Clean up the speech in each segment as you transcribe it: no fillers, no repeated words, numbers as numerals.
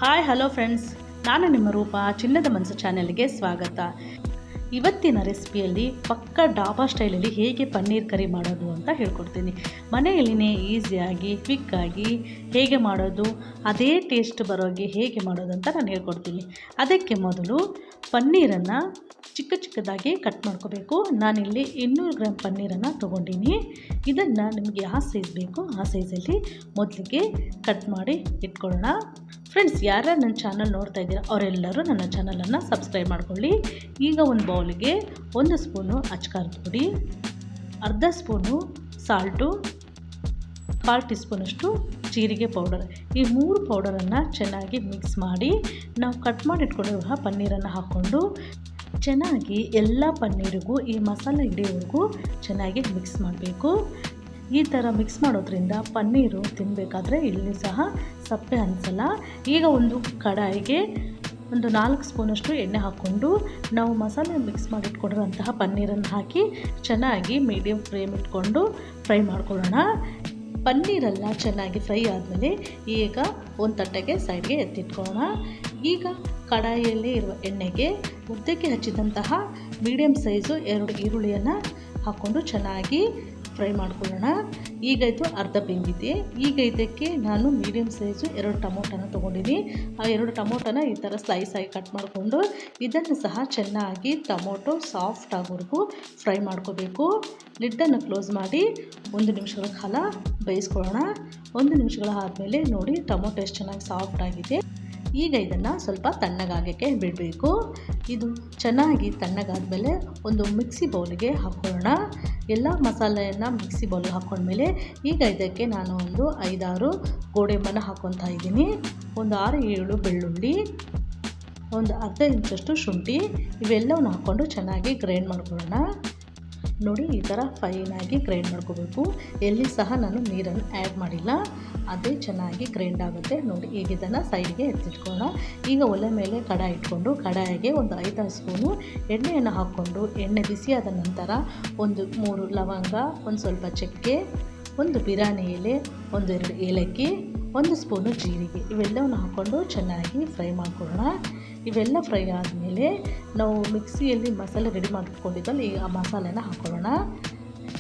Hi hello friends, ನಾನು ನಿಮ್ಮ ರೂಪ. ಚಿನ್ನದ ಮನಸ್ಸು ಚಾನೆಲ್ಗೆ ಸ್ವಾಗತ. ಇವತ್ತಿನ ರೆಸಿಪಿಯಲ್ಲಿ ಪಕ್ಕ ಡಾಬಾ ಸ್ಟೈಲಲ್ಲಿ ಹೇಗೆ ಪನ್ನೀರ್ ಕರಿ ಮಾಡೋದು ಅಂತ ಹೇಳ್ಕೊಡ್ತೀನಿ. ಮನೆಯಲ್ಲಿನೇ ಈಸಿಯಾಗಿ ಕ್ವಿಕ್ಕಾಗಿ ಹೇಗೆ ಮಾಡೋದು, ಅದೇ ಟೇಸ್ಟ್ ಬರೋಗೆ ಹೇಗೆ ಮಾಡೋದು ಅಂತ ನಾನು ಹೇಳ್ಕೊಡ್ತೀನಿ. ಅದಕ್ಕೆ ಮೊದಲು ಪನ್ನೀರನ್ನು ಚಿಕ್ಕ ಚಿಕ್ಕದಾಗಿ ಕಟ್ ಮಾಡ್ಕೋಬೇಕು. ನಾನಿಲ್ಲಿ 200 ಗ್ರಾಮ್ ಪನ್ನೀರನ್ನು ತೊಗೊಂಡಿನಿ. ಇದನ್ನು ನಿಮಗೆ ಯಾವ ಸೈಜ್ ಬೇಕು ಆ ಸೈಜಲ್ಲಿ ಮೊದಲಿಗೆ ಕಟ್ ಮಾಡಿ ಇಟ್ಕೊಳ್ಳೋಣ. ಫ್ರೆಂಡ್ಸ್, ಯಾರ್ಯಾರು ನನ್ನ ಚಾನಲ್ ನೋಡ್ತಾ ಇದ್ದೀರಾ ಅವರೆಲ್ಲರೂ ನನ್ನ ಚಾನಲನ್ನು ಸಬ್ಸ್ಕ್ರೈಬ್ ಮಾಡ್ಕೊಳ್ಳಿ. ಈಗ ಒಂದು ಬೌಲಿಗೆ 1 ಸ್ಪೂನು ಅಚ್ಕಾರದ ಪುಡಿ, ಅರ್ಧ ಸ್ಪೂನು ಸಾಲ್ಟು, 1/4 ಟೀ ಸ್ಪೂನಷ್ಟು ಜೀರಿಗೆ ಪೌಡರ್, ಈ 3 ಪೌಡರನ್ನು ಚೆನ್ನಾಗಿ ಮಿಕ್ಸ್ ಮಾಡಿ ನಾವು ಕಟ್ ಮಾಡಿ ಇಟ್ಕೊಂಡಿರುವ ಪನ್ನೀರನ್ನು ಹಾಕ್ಕೊಂಡು ಚೆನ್ನಾಗಿ ಎಲ್ಲ ಪನ್ನೀರಿಗೂ ಈ ಮಸಾಲೆ ಹಿಡಿಯೋವರೆಗೂ ಚೆನ್ನಾಗಿ ಮಿಕ್ಸ್ ಮಾಡಬೇಕು. ಈ ಥರ ಮಿಕ್ಸ್ ಮಾಡೋದ್ರಿಂದ ಪನ್ನೀರು ತಿನ್ನಬೇಕಾದ್ರೆ ಇಲ್ಲಿ ಸಹ ಸಪ್ಪೆ ಅನಿಸಲ್ಲ. ಈಗ ಒಂದು ಕಡಾಯಿಗೆ 4 ಸ್ಪೂನಷ್ಟು ಎಣ್ಣೆ ಹಾಕ್ಕೊಂಡು ನಾವು ಮಸಾಲೆ ಮಿಕ್ಸ್ ಮಾಡಿಟ್ಕೊಂಡಿರೋಂತಹ ಪನ್ನೀರನ್ನು ಹಾಕಿ ಚೆನ್ನಾಗಿ ಮೀಡಿಯಮ್ ಫ್ಲೇಮ್ ಇಟ್ಕೊಂಡು ಫ್ರೈ ಮಾಡ್ಕೊಳ್ಳೋಣ. ಪನ್ನೀರೆಲ್ಲ ಚೆನ್ನಾಗಿ ಫ್ರೈ ಆದಮೇಲೆ ಈಗ ಒಂದು ತಟ್ಟೆಗೆ ಸೈಡ್ಗೆ ಎತ್ತಿಟ್ಕೊಳ್ಳೋಣ. ಈಗ ಕಡಾಯಿಯಲ್ಲಿ ಇರುವ ಎಣ್ಣೆಗೆ ಉದ್ದಕ್ಕೆ ಹಚ್ಚಿದಂತಹ ಮೀಡಿಯಮ್ ಸೈಜು 2 ಈರುಳ್ಳಿಯನ್ನು ಹಾಕ್ಕೊಂಡು ಚೆನ್ನಾಗಿ ಫ್ರೈ ಮಾಡ್ಕೊಳ್ಳೋಣ. ಈಗ ಇದು ಅರ್ಧ ಬೆಂದಿದೆ. ಈಗ ಇದಕ್ಕೆ ನಾನು ಮೀಡಿಯಮ್ ಸೈಜು 2 ಟೊಮೊಟೊನ ತೊಗೊಂಡಿನಿ. ಆ 2 ಟೊಮೊಟೊನ ಈ ಥರ ಸ್ಲೈಸ್ ಆಗಿ ಕಟ್ ಮಾಡಿಕೊಂಡು ಇದನ್ನು ಸಹ ಚೆನ್ನಾಗಿ ಟೊಮೊಟೊ ಸಾಫ್ಟ್ ಆಗೋವರೆಗೂ ಫ್ರೈ ಮಾಡ್ಕೋಬೇಕು. ಲಿಡ್ಡನ್ನು ಕ್ಲೋಸ್ ಮಾಡಿ 1 ನಿಮಿಷಗಳ ಕಾಲ ಬೇಯಿಸ್ಕೊಳ್ಳೋಣ. 1 ನಿಮಿಷಗಳ ಆದಮೇಲೆ ನೋಡಿ ಟೊಮೊಟೊ ಎಷ್ಟು ಚೆನ್ನಾಗಿ ಸಾಫ್ಟ್ ಆಗಿದೆ. ಈಗ ಇದನ್ನು ಸ್ವಲ್ಪ ತಣ್ಣಗಾಗೋಕ್ಕೆ ಬಿಡಬೇಕು. ಇದು ಚೆನ್ನಾಗಿ ತಣ್ಣಗಾದ್ಮೇಲೆ ಒಂದು ಮಿಕ್ಸಿ ಬೌಲಿಗೆ ಹಾಕ್ಕೊಳ್ಳೋಣ. ಎಲ್ಲ ಮಸಾಲೆಯನ್ನು ಮಿಕ್ಸಿ ಬೌಲಿಗೆ ಹಾಕ್ಕೊಂಡ್ಮೇಲೆ ಈಗ ಇದಕ್ಕೆ ನಾನು ಒಂದು 5-6 ಗೋಡಂಬಿಯನ್ನು ಹಾಕ್ಕೊತಾ ಇದ್ದೀನಿ. ಒಂದು 6-7 ಬೆಳ್ಳುಳ್ಳಿ, ಒಂದು ಅರ್ಧ ಇಂಚಷ್ಟು ಶುಂಠಿ, ಇವೆಲ್ಲವನ್ನು ಹಾಕ್ಕೊಂಡು ಚೆನ್ನಾಗಿ ಗ್ರೈಂಡ್ ಮಾಡ್ಕೊಳ್ಳೋಣ. ನೋಡಿ, ಈ ಥರ ಫೈನಾಗಿ ಗ್ರೈಂಡ್ ಮಾಡ್ಕೋಬೇಕು. ಎಲ್ಲಿ ಸಹ ನಾನು ನೀರನ್ನು ಆ್ಯಡ್ ಮಾಡಿಲ್ಲ, ಅದೇ ಚೆನ್ನಾಗಿ ಗ್ರೈಂಡ್ ಆಗುತ್ತೆ. ನೋಡಿ, ಈಗ ಇದನ್ನು ಸೈಡ್ಗೆ ಎತ್ತಿಟ್ಕೊಳ್ಳೋಣ. ಈಗ ಒಲೆ ಮೇಲೆ ಕಡಾಯಿ ಇಟ್ಕೊಂಡು ಕಡಾಯಿಗೆ ಒಂದು 5-6 ಸ್ಪೂನು ಎಣ್ಣೆಯನ್ನು ಹಾಕ್ಕೊಂಡು ಎಣ್ಣೆ ಬಿಸಿಯಾದ ನಂತರ 3 ಲವಂಗ, ಒಂದು ಸ್ವಲ್ಪ ಚಕ್ಕೆ, ಒಂದು ಬಿರಿಯಾನಿ ಎಲೆ, 1-2 ಏಲಕ್ಕಿ, 1 ಸ್ಪೂನು ಜೀರಿಗೆ, ಇವೆಲ್ಲವನ್ನು ಹಾಕ್ಕೊಂಡು ಚೆನ್ನಾಗಿ ಫ್ರೈ ಮಾಡ್ಕೊಳ್ಳೋಣ. ಇವೆಲ್ಲ ಫ್ರೈ ಆದಮೇಲೆ ನಾವು ಮಿಕ್ಸಿಯಲ್ಲಿ ಮಸಾಲೆ ರೆಡಿ ಮಾಡಿಟ್ಕೊಂಡಿದ್ವಲ್ಲ, ಈಗ ಆ ಮಸಾಲೆನ ಹಾಕ್ಕೊಳ್ಳೋಣ.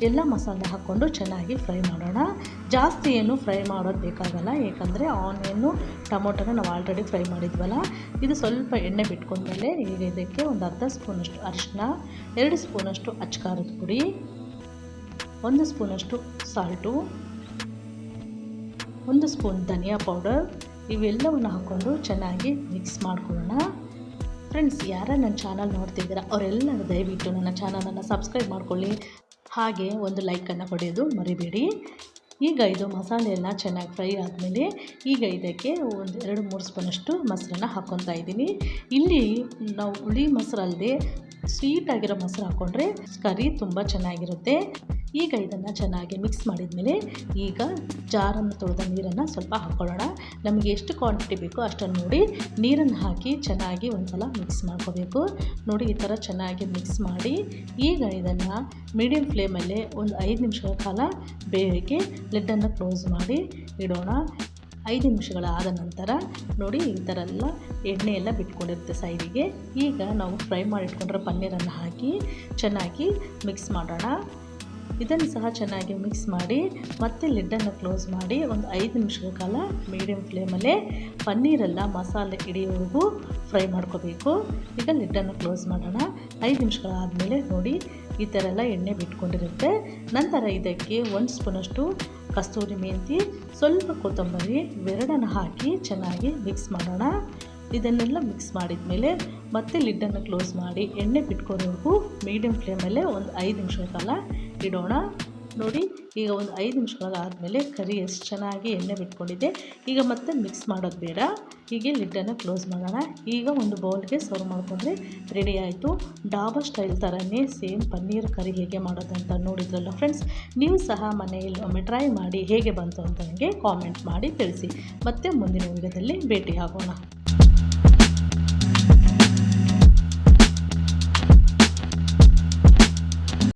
ಎಲ್ಲ ಮಸಾಲೆ ಹಾಕ್ಕೊಂಡು ಚೆನ್ನಾಗಿ ಫ್ರೈ ಮಾಡೋಣ. ಜಾಸ್ತಿ ಏನು ಫ್ರೈ ಮಾಡೋದು ಬೇಕಾಗಲ್ಲ, ಏಕೆಂದರೆ ಆನಿಯನ್ನು ಟೊಮೊಟೊನ ನಾವು ಆಲ್ರೆಡಿ ಫ್ರೈ ಮಾಡಿದ್ವಲ್ಲ. ಇದು ಸ್ವಲ್ಪ ಎಣ್ಣೆ ಬಿಟ್ಕೊಂಡ್ಮೇಲೆ ಈಗ ಇದಕ್ಕೆ ಒಂದು ಅರ್ಧ ಸ್ಪೂನಷ್ಟು ಅರಿಶಿನ, 2 ಸ್ಪೂನಷ್ಟು ಅಚ್ಕಾರದ ಪುಡಿ, 1 ಸ್ಪೂನಷ್ಟು ಸಾಲ್ಟು, 1 ಸ್ಪೂನ್ ಧನಿಯಾ ಪೌಡರ್, ಇವೆಲ್ಲವನ್ನು ಹಾಕ್ಕೊಂಡು ಚೆನ್ನಾಗಿ ಮಿಕ್ಸ್ ಮಾಡ್ಕೊಳ್ಳೋಣ. ಫ್ರೆಂಡ್ಸ್, ಯಾರ ನನ್ನ ಚಾನಲ್ ನೋಡ್ತಿದ್ದೀರಾ ಅವರೆಲ್ಲರೂ ದಯವಿಟ್ಟು ನನ್ನ ಚಾನಲನ್ನು ಸಬ್ಸ್ಕ್ರೈಬ್ ಮಾಡ್ಕೊಳ್ಳಿ. ಹಾಗೆ ಒಂದು ಲೈಕನ್ನು ಕೊಡೋದು ಮರಿಬೇಡಿ. ಈಗ ಇದು ಮಸಾಲೆ ಎಲ್ಲ ಚೆನ್ನಾಗಿ ಫ್ರೈ ಆದಮೇಲೆ ಈಗ ಇದಕ್ಕೆ ಒಂದು 2-3 ಸ್ಪೂನಷ್ಟು ಮೊಸರನ್ನ ಹಾಕ್ಕೊತಾ ಇದ್ದೀನಿ. ಇಲ್ಲಿ ನಾವು ಹುಳಿ ಮೊಸರು ಅಲ್ಲದೆ ಸ್ವೀಟಾಗಿರೋ ಮೊಸರು ಹಾಕ್ಕೊಂಡ್ರೆ ಕರಿ ತುಂಬ ಚೆನ್ನಾಗಿರುತ್ತೆ. ಈಗ ಇದನ್ನು ಚೆನ್ನಾಗಿ ಮಿಕ್ಸ್ ಮಾಡಿದ್ಮೇಲೆ ಈಗ ಜಾರನ್ನು ತೊಳೆದ ನೀರನ್ನು ಸ್ವಲ್ಪ ಹಾಕ್ಕೊಳ್ಳೋಣ. ನಮಗೆ ಎಷ್ಟು ಕ್ವಾಂಟಿಟಿ ಬೇಕೋ ಅಷ್ಟನ್ನು ನೋಡಿ ನೀರನ್ನು ಹಾಕಿ ಚೆನ್ನಾಗಿ ಒಂದ್ಸಲ ಮಿಕ್ಸ್ ಮಾಡ್ಕೋಬೇಕು. ನೋಡಿ, ಈ ಥರ ಚೆನ್ನಾಗಿ ಮಿಕ್ಸ್ ಮಾಡಿ ಈಗ ಇದನ್ನು ಮೀಡಿಯಮ್ ಫ್ಲೇಮಲ್ಲೇ ಒಂದು 5 ನಿಮಿಷಗಳ ಕಾಲ ಬೇಯೋಕ್ಕೆ ಲಿಡ್ಡನ್ನು ಕ್ಲೋಸ್ ಮಾಡಿ ಇಡೋಣ. 5 ನಿಮಿಷಗಳಾದ ನಂತರ ನೋಡಿ, ಈ ಥರ ಎಲ್ಲ ಎಣ್ಣೆ ಎಲ್ಲ ಬಿಟ್ಕೊಂಡಿರುತ್ತೆ ಸೈಡಿಗೆ. ಈಗ ನಾವು ಫ್ರೈ ಮಾಡಿಟ್ಕೊಂಡ್ರೆ ಪನ್ನೀರನ್ನು ಹಾಕಿ ಚೆನ್ನಾಗಿ ಮಿಕ್ಸ್ ಮಾಡೋಣ. ಇದನ್ನು ಸಹ ಚೆನ್ನಾಗಿ ಮಿಕ್ಸ್ ಮಾಡಿ ಮತ್ತೆ ಲಿಡ್ಡನ್ನು ಕ್ಲೋಸ್ ಮಾಡಿ ಒಂದು 5 ನಿಮಿಷಗಳ ಕಾಲ ಮೀಡಿಯಮ್ ಫ್ಲೇಮಲ್ಲೇ ಪನ್ನೀರೆಲ್ಲ ಮಸಾಲೆ ಹಿಡಿಯೋವರೆಗೂ ಫ್ರೈ ಮಾಡ್ಕೋಬೇಕು. ಈಗ ಲಿಡ್ಡನ್ನು ಕ್ಲೋಸ್ ಮಾಡೋಣ. 5 ನಿಮಿಷಗಳಾದಮೇಲೆ ನೋಡಿ, ಈ ಥರ ಎಲ್ಲ ಎಣ್ಣೆ ಬಿಟ್ಕೊಂಡಿರುತ್ತೆ. ನಂತರ ಇದಕ್ಕೆ 1 ಸ್ಪೂನಷ್ಟು ಕಸ್ತೂರಿ ಮೆಂತಿ, ಸ್ವಲ್ಪ ಕೊತ್ತಂಬರಿ, ಇವೆರಡನ್ನು ಹಾಕಿ ಚೆನ್ನಾಗಿ ಮಿಕ್ಸ್ ಮಾಡೋಣ. ಇದನ್ನೆಲ್ಲ ಮಿಕ್ಸ್ ಮಾಡಿದ ಮೇಲೆ ಮತ್ತೆ ಲಿಡ್ಡನ್ನು ಕ್ಲೋಸ್ ಮಾಡಿ ಎಣ್ಣೆ ಬಿಟ್ಕೊಳ್ಳೋವರೆಗೂ ಮೀಡಿಯಮ್ ಫ್ಲೇಮಲ್ಲೇ ಒಂದು 5 ನಿಮಿಷಗಳ ಕಾಲ ಇಡೋಣ. ನೋಡಿ, ಈಗ ಒಂದು 5 ನಿಮಿಷಗಳಾದಮೇಲೆ ಕರಿ ಎಷ್ಟು ಚೆನ್ನಾಗಿ ಎಣ್ಣೆ ಬಿಟ್ಕೊಂಡಿದೆ. ಈಗ ಮತ್ತೆ ಮಿಕ್ಸ್ ಮಾಡೋದು ಬೇಡ, ಹೀಗೆ ಲಿಡ್ಡನ್ನು ಕ್ಲೋಸ್ ಮಾಡೋಣ. ಈಗ ಒಂದು ಬೌಲ್ಗೆ ಸರ್ವ್ ಮಾಡಿಕೊಂಡ್ರೆ ರೆಡಿ ಆಯಿತು. ಡಾಬಾ ಸ್ಟೈಲ್ ಥರನೇ ಸೇಮ್ ಪನ್ನೀರ್ ಕರಿ ಹೇಗೆ ಮಾಡೋದು ಅಂತ ನೋಡಿದ್ರಲ್ಲ ಫ್ರೆಂಡ್ಸ್. ನೀವು ಸಹ ಮನೆಯಲ್ಲಿ ಒಮ್ಮೆ ಟ್ರೈ ಮಾಡಿ ಹೇಗೆ ಬಂತು ಅಂತ ನನಗೆ ಕಾಮೆಂಟ್ ಮಾಡಿ ತಿಳಿಸಿ. ಮತ್ತೆ ಮುಂದಿನ ವಿಡಿಯೋದಲ್ಲಿ ಭೇಟಿ ಆಗೋಣ.